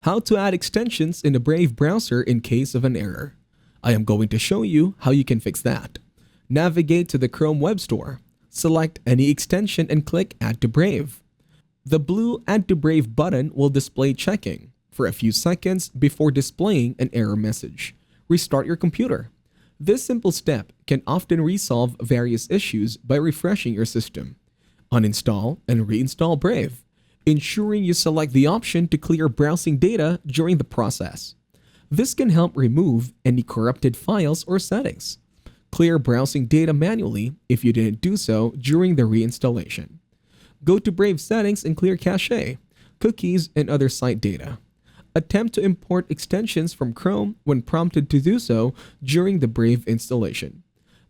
How to add extensions in the Brave browser in case of an error. I am going to show you how you can fix that. Navigate to the Chrome Web Store. Select any extension and click Add to Brave. The blue Add to Brave button will display checking for a few seconds before displaying an error message. Restart your computer. This simple step can often resolve various issues by refreshing your system. Uninstall and reinstall Brave, ensuring you select the option to clear browsing data during the process. This can help remove any corrupted files or settings. Clear browsing data manually if you didn't do so during the reinstallation. Go to Brave settings and clear cache, cookies, and other site data. Attempt to import extensions from Chrome when prompted to do so during the Brave installation.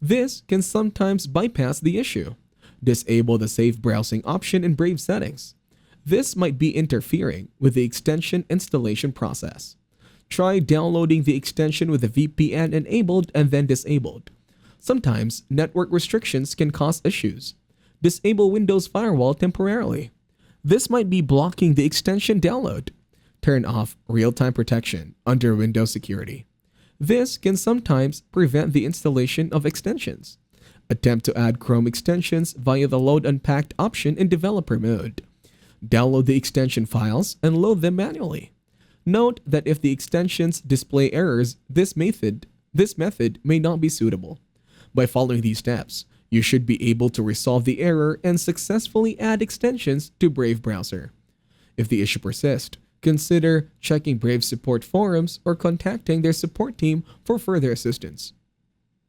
This can sometimes bypass the issue. Disable the Safe Browsing option in Brave settings. This might be interfering with the extension installation process. Try downloading the extension with the VPN enabled and then disabled. Sometimes network restrictions can cause issues. Disable Windows Firewall temporarily. This might be blocking the extension download. Turn off real-time protection under Windows Security. This can sometimes prevent the installation of extensions. Attempt to add Chrome extensions via the Load Unpacked option in developer mode. Download the extension files and load them manually. Note that if the extensions display errors, this method may not be suitable. By following these steps, you should be able to resolve the error and successfully add extensions to Brave browser. If the issue persists, consider checking Brave support forums or contacting their support team for further assistance.